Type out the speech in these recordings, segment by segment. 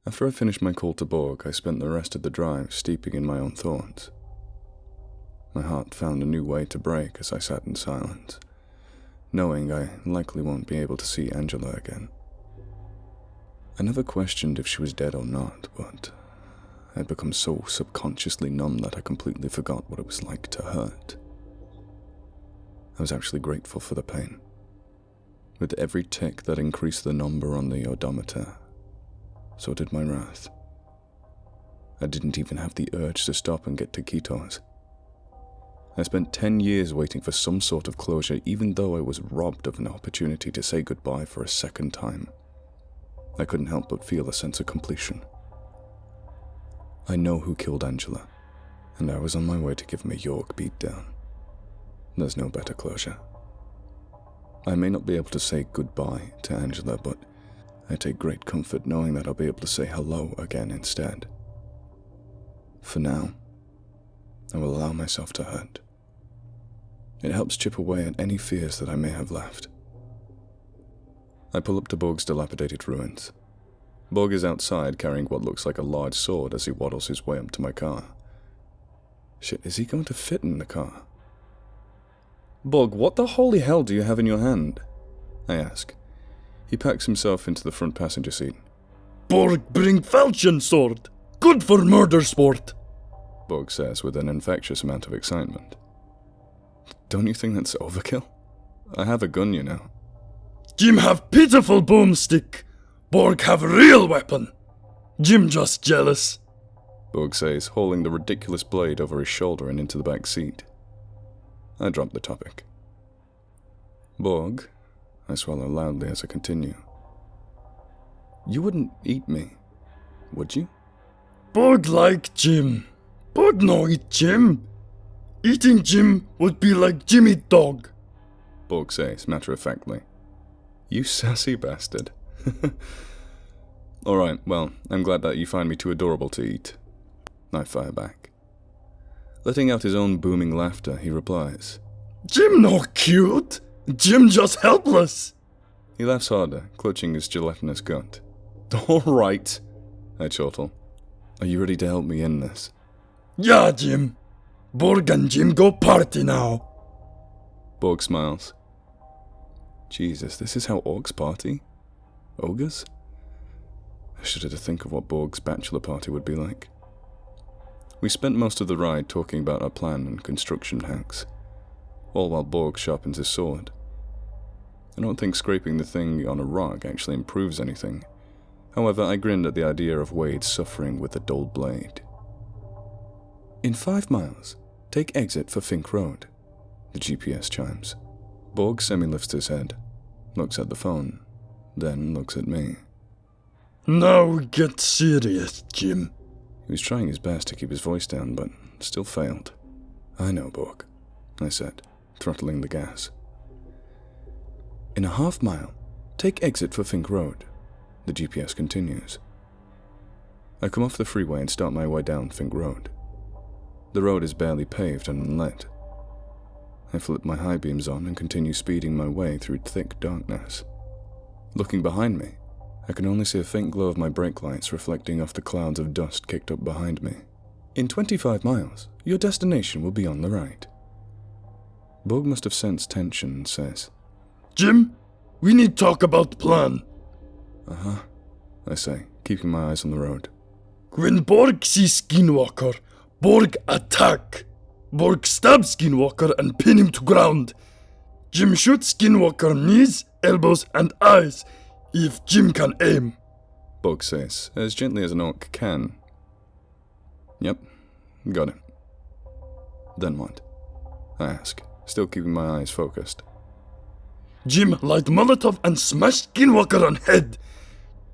After I finished my call to Borg, I spent the rest of the drive steeping in my own thoughts. My heart found a new way to break as I sat in silence, knowing I likely won't be able to see Angela again. I never questioned if she was dead or not, but I had become so subconsciously numb that I completely forgot what it was like to hurt. I was actually grateful for the pain. With every tick that increased the number on the odometer, so did my wrath. I didn't even have the urge to stop and get taquitos. I spent 10 years waiting for some sort of closure, even though I was robbed of an opportunity to say goodbye for a second time. I couldn't help but feel a sense of completion. I know who killed Angela, and I was on my way to give him a York beatdown. There's no better closure. I may not be able to say goodbye to Angela, but I take great comfort knowing that I'll be able to say hello again instead. For now, I will allow myself to hurt. It helps chip away at any fears that I may have left. I pull up to Borg's dilapidated ruins. Borg is outside carrying what looks like a large sword as he waddles his way up to my car. Shit, is he going to fit in the car? Borg, what the holy hell do you have in your hand? I ask. He packs himself into the front passenger seat. Borg bring falchion sword. Good for murder sport, Borg says with an infectious amount of excitement. Don't you think that's overkill? I have a gun, you know. Jim have pitiful boomstick. Borg have real weapon. Jim just jealous, Borg says, hauling the ridiculous blade over his shoulder and into the back seat. I drop the topic. Borg, I swallow loudly as I continue. You wouldn't eat me, would you? Borg like Jim. Borg no eat Jim. Eating Jim would be like Jim eat dog, Borg says matter-of-factly. You sassy bastard. Alright, well, I'm glad that you find me too adorable to eat. I fire back. Letting out his own booming laughter, he replies. Jim no cute. Jim just helpless. He laughs harder, clutching his gelatinous gut. Alright, I chortle. Are you ready to help me in this? Yeah, Jim. Borg and Jim go party now. Borg smiles. Jesus, this is how orcs party? Ogres? I shudder to think of what Borg's bachelor party would be like. We spent most of the ride talking about our plan and construction hacks, all while Borg sharpens his sword. I don't think scraping the thing on a rock actually improves anything. However, I grinned at the idea of Wade suffering with a dull blade. In 5 miles, take exit for Fink Road, the GPS chimes. Borg semi-lifts his head, looks at the phone, then looks at me. Now get serious, Jim. He was trying his best to keep his voice down, but still failed. I know, Borg, I said, throttling the gas. In a half mile, take exit for Fink Road, the GPS continues. I come off the freeway and start my way down Fink Road. The road is barely paved and unlit. I flip my high beams on and continue speeding my way through thick darkness. Looking behind me, I can only see a faint glow of my brake lights reflecting off the clouds of dust kicked up behind me. In 25 miles, your destination will be on the right. Borg must have sensed tension and says, Jim, we need talk about plan. Uh-huh, I say, keeping my eyes on the road. When Borg see Skinwalker, Borg attack. Borg stab Skinwalker and pin him to ground. Jim shoot Skinwalker knees, elbows and eyes, if Jim can aim, Borg says, as gently as an orc can. Yep, got it. Then what? I ask, still keeping my eyes focused. Jim light Molotov and smash Skinwalker on head.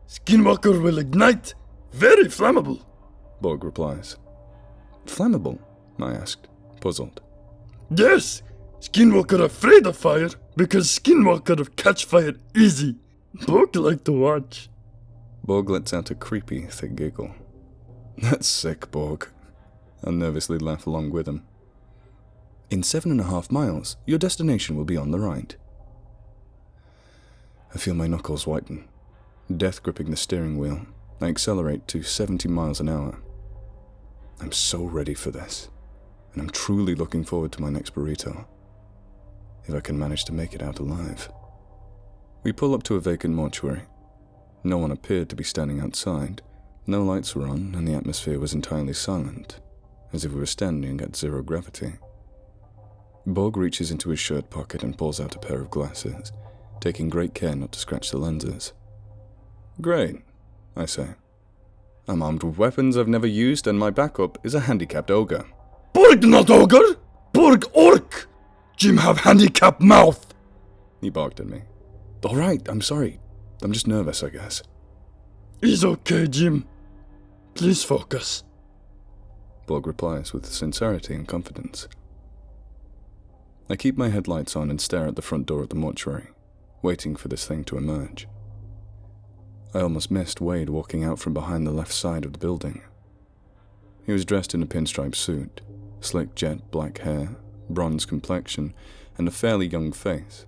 Skinwalker will ignite. Very flammable, Borg replies. Flammable? I asked, puzzled. Yes, Skinwalker afraid of fire because Skinwalker catch fire easy. Borg like to watch. Borg lets out a creepy, thick giggle. That's sick, Borg. I nervously laugh along with him. In 7.5 miles, your destination will be on the right. I feel my knuckles whiten, death gripping the steering wheel, I accelerate to 70 miles an hour. I'm so ready for this, and I'm truly looking forward to my next burrito, if I can manage to make it out alive. We pull up to a vacant mortuary. No one appeared to be standing outside, no lights were on, and the atmosphere was entirely silent, as if we were standing at zero gravity. Borg reaches into his shirt pocket and pulls out a pair of glasses, taking great care not to scratch the lenses. "Great," I say. "I'm armed with weapons I've never used, and my backup is a handicapped ogre." Borg not ogre! Borg orc! Jim have handicapped mouth! He barked at me. "All right, I'm sorry. I'm just nervous, I guess." It's okay, Jim. Please focus. Borg replies with sincerity and confidence. I keep my headlights on and stare at the front door of the mortuary, waiting for this thing to emerge. I almost missed Wade walking out from behind the left side of the building. He was dressed in a pinstripe suit, slick jet black hair, bronze complexion, and a fairly young face.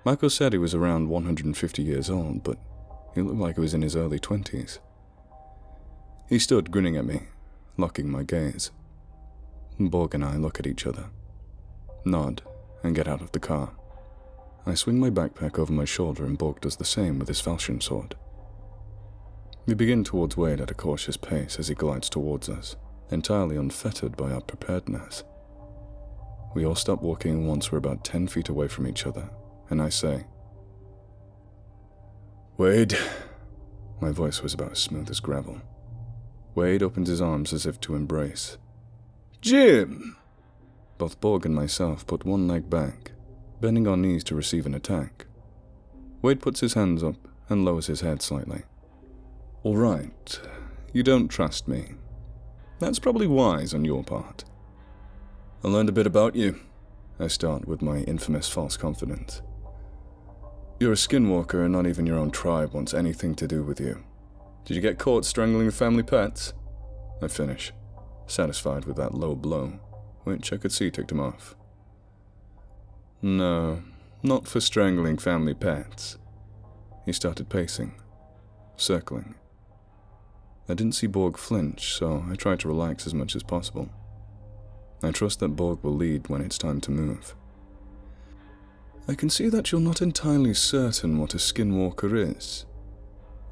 Michael said he was around 150 years old, but he looked like he was in his early 20s. He stood grinning at me, locking my gaze. Borg and I look at each other, nod, and get out of the car. I swing my backpack over my shoulder and Borg does the same with his falchion sword. We begin towards Wade at a cautious pace as he glides towards us, entirely unfettered by our preparedness. We all stop walking once we're about 10 feet away from each other, and I say, "Wade." My voice was about as smooth as gravel. Wade opens his arms as if to embrace. "Jim!" Both Borg and myself put one leg back, bending our knees to receive an attack. Wade puts his hands up and lowers his head slightly. "All right, you don't trust me. That's probably wise on your part. I learned a bit about you." I start with my infamous false confidence. "You're a skinwalker and not even your own tribe wants anything to do with you. Did you get caught strangling the family pets?" I finish, satisfied with that low blow, which I could see ticked him off. "No, not for strangling family pets." He started pacing, circling. I didn't see Borg flinch, so I tried to relax as much as possible. I trust that Borg will lead when it's time to move. "I can see that you're not entirely certain what a skinwalker is.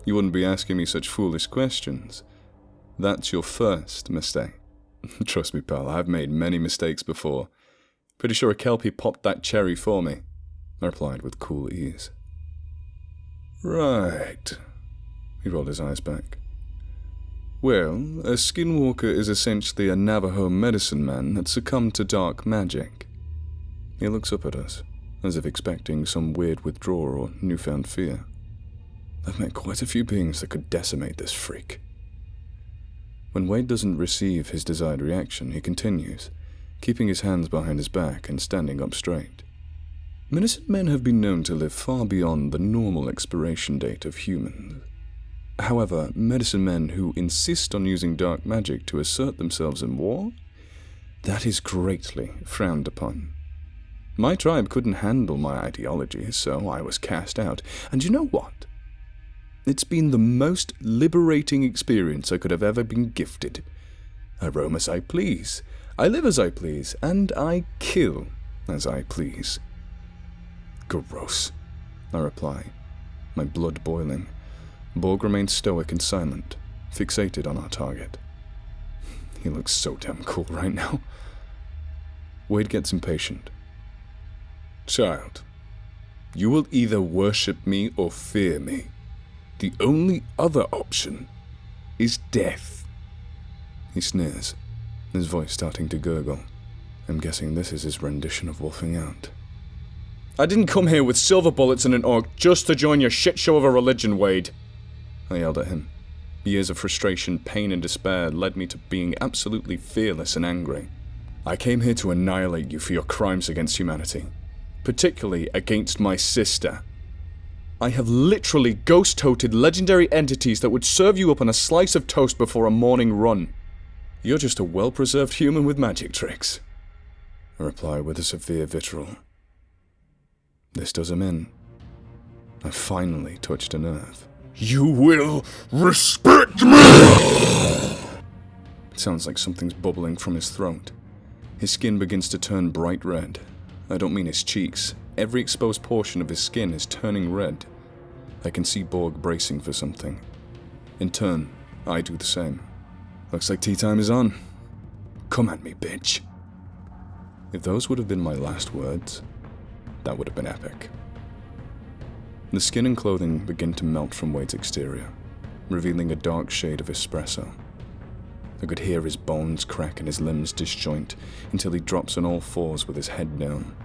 You wouldn't be asking me such foolish questions. That's your first mistake." "Trust me, pal, I've made many mistakes before. Pretty sure a Kelpie popped that cherry for me," I replied with cool ease. "Right." He rolled his eyes back. "Well, a skinwalker is essentially a Navajo medicine man that succumbed to dark magic." He looks up at us, as if expecting some weird withdrawal or newfound fear. I've met quite a few beings that could decimate this freak. When Wade doesn't receive his desired reaction, he continues, keeping his hands behind his back and standing up straight. "Medicine men have been known to live far beyond the normal expiration date of humans. However, medicine men who insist on using dark magic to assert themselves in war, that is greatly frowned upon. My tribe couldn't handle my ideology, so I was cast out. And you know what? It's been the most liberating experience I could have ever been gifted. I roam as I please, I live as I please, and I kill as I please." "Gross," I reply, my blood boiling. Borg remains stoic and silent, fixated on our target. He looks so damn cool right now. Wade gets impatient. "Child, you will either worship me or fear me. The only other option is death." He sneers, his voice starting to gurgle. I'm guessing this is his rendition of wolfing out. "I didn't come here with silver bullets and an orc just to join your shit show of a religion, Wade," I yelled at him. Years of frustration, pain, and despair led me to being absolutely fearless and angry. "I came here to annihilate you for your crimes against humanity, particularly against my sister. I have literally ghost-toted legendary entities that would serve you up on a slice of toast before a morning run. You're just a well-preserved human with magic tricks," I reply with a severe vitriol. This does him in. I finally touched a nerve. You will respect me! It sounds like something's bubbling from his throat. His skin begins to turn bright red. I don't mean his cheeks. Every exposed portion of his skin is turning red. I can see Borg bracing for something. In turn, I do the same. Looks like tea time is on. Come at me, bitch. If those would have been my last words, that would have been epic. The skin and clothing begin to melt from Wade's exterior, revealing a dark shade of espresso. I could hear his bones crack and his limbs disjoint until he drops on all fours with his head down.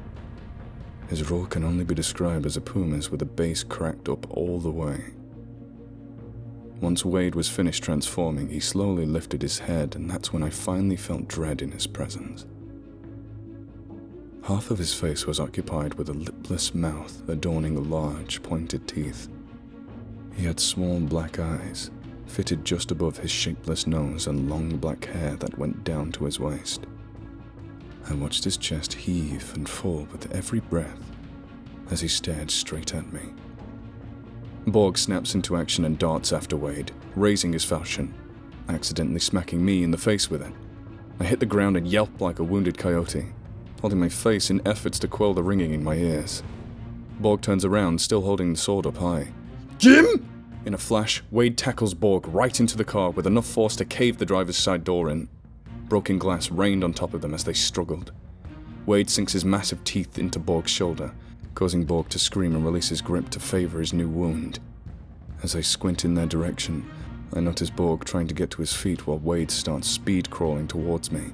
His roar can only be described as a puma's with the base cracked up all the way. Once Wade was finished transforming, he slowly lifted his head, and that's when I finally felt dread in his presence. Half of his face was occupied with a lipless mouth adorning large, pointed teeth. He had small black eyes, fitted just above his shapeless nose, and long black hair that went down to his waist. I watched his chest heave and fall with every breath as he stared straight at me. Borg snaps into action and darts after Wade, raising his falchion, accidentally smacking me in the face with it. I hit the ground and yelped like a wounded coyote, holding my face in efforts to quell the ringing in my ears. Borg turns around, still holding the sword up high. Jim! In a flash, Wade tackles Borg right into the car with enough force to cave the driver's side door in. Broken glass rained on top of them as they struggled. Wade sinks his massive teeth into Borg's shoulder, causing Borg to scream and release his grip to favor his new wound. As I squint in their direction, I notice Borg trying to get to his feet while Wade starts speed crawling towards me.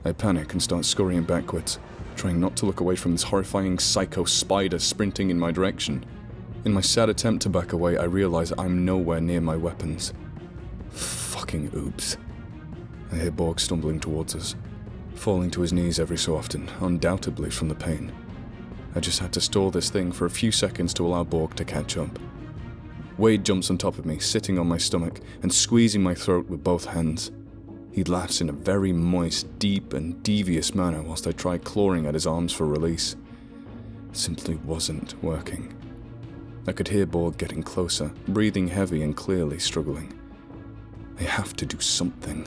I panic and start scurrying backwards, trying not to look away from this horrifying psycho spider sprinting in my direction. In my sad attempt to back away, I realize I'm nowhere near my weapons. Fucking oops. I hear Borg stumbling towards us, falling to his knees every so often, undoubtedly from the pain. I just had to stall this thing for a few seconds to allow Borg to catch up. Wade jumps on top of me, sitting on my stomach and squeezing my throat with both hands. He laughs in a very moist, deep and devious manner whilst I try clawing at his arms for release. It simply wasn't working. I could hear Borg getting closer, breathing heavy and clearly struggling. I have to do something.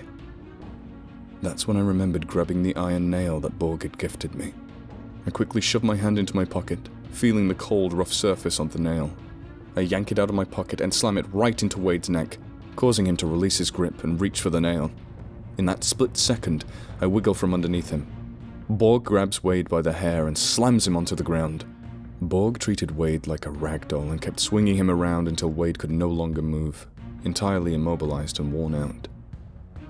That's when I remembered grabbing the iron nail that Borg had gifted me. I quickly shoved my hand into my pocket, feeling the cold, rough surface on the nail. I yank it out of my pocket and slam it right into Wade's neck, causing him to release his grip and reach for the nail. In that split second, I wiggle from underneath him. Borg grabs Wade by the hair and slams him onto the ground. Borg treated Wade like a rag doll and kept swinging him around until Wade could no longer move, entirely immobilized and worn out.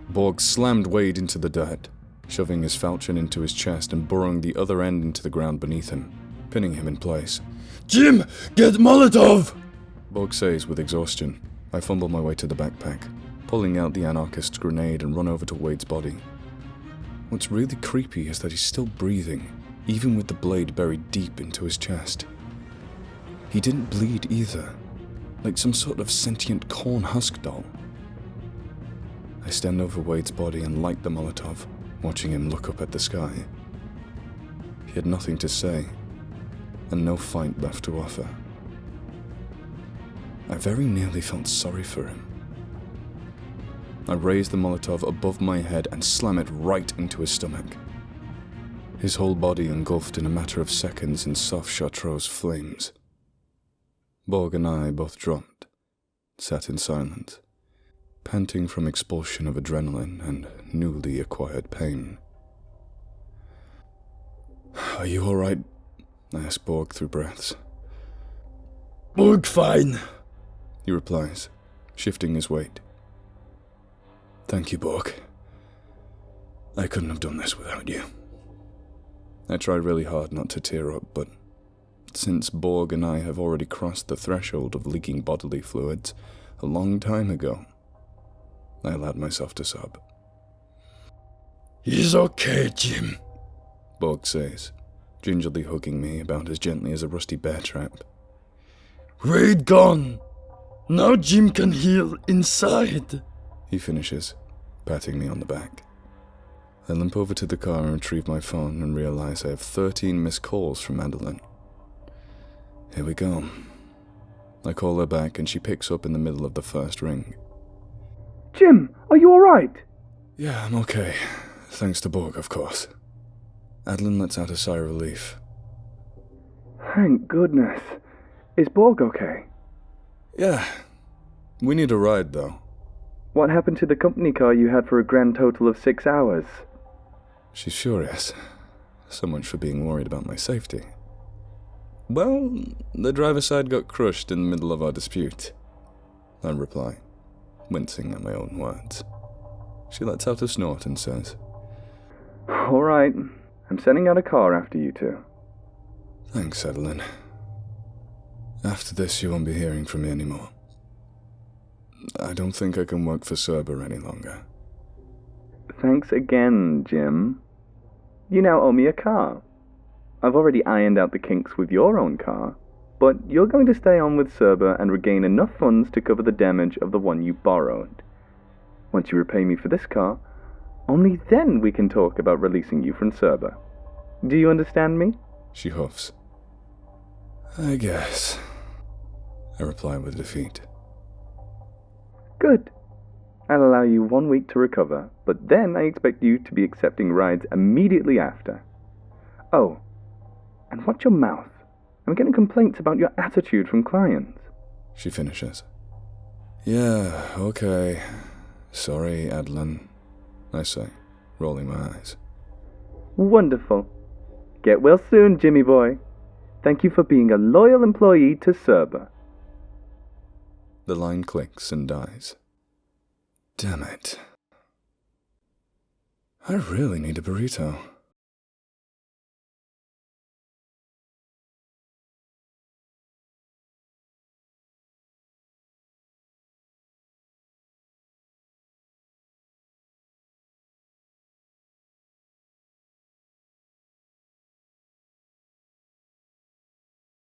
Borg slammed Wade into the dirt, shoving his falchion into his chest and burrowing the other end into the ground beneath him, pinning him in place. Jim, get Molotov! Borg says with exhaustion. I fumble my way to the backpack, pulling out the anarchist's grenade and run over to Wade's body. What's really creepy is that he's still breathing, even with the blade buried deep into his chest. He didn't bleed either, like some sort of sentient corn husk doll. I stand over Wade's body and light the Molotov, watching him look up at the sky. He had nothing to say, and no fight left to offer. I very nearly felt sorry for him. I raise the Molotov above my head and slam it right into his stomach. His whole body engulfed in a matter of seconds in soft chartreuse flames. Borg and I both dropped, sat in silence, panting from expulsion of adrenaline and newly acquired pain. "Are you all right?" I ask Borg through breaths. Borg fine, he replies, shifting his weight. "Thank you, Borg. I couldn't have done this without you." I try really hard not to tear up, but since Borg and I have already crossed the threshold of leaking bodily fluids a long time ago, I allowed myself to sob. "He's okay, Jim," Borg says, gingerly hugging me about as gently as a rusty bear trap. "Wade gone. Now Jim can heal inside," he finishes, patting me on the back. I limp over to the car and retrieve my phone and realize I have 13 missed calls from Madeline. Here we go. I call her back and she picks up in the middle of the first ring. Jim, are you alright? Yeah, I'm okay. Thanks to Borg, of course. Adeline lets out a sigh of relief. Thank goodness. Is Borg okay? Yeah. We need a ride, though. What happened to the company car you had for a grand total of 6 hours? She's furious. So much for being worried about my safety. Well, the driver's side got crushed in the middle of our dispute. I reply, wincing at my own words. She lets out a snort and says, Alright, I'm sending out a car after you two. Thanks, Adeline. After this, you won't be hearing from me anymore. I don't think I can work for Cerber any longer. Thanks again, Jim. You now owe me a car. I've already ironed out the kinks with your own car, but you're going to stay on with Cerber and regain enough funds to cover the damage of the one you borrowed. Once you repay me for this car, only then we can talk about releasing you from Cerber. Do you understand me? She huffs. I guess. I reply with defeat. Good. I'll allow you 1 week to recover, but then I expect you to be accepting rides immediately after. Oh, and watch your mouth. I'm getting complaints about your attitude from clients. She finishes. Yeah, okay. Sorry, Adeline, I say, rolling my eyes. Wonderful. Get well soon, Jimmy boy. Thank you for being a loyal employee to Cerber. The line clicks and dies. Damn it. I really need a burrito.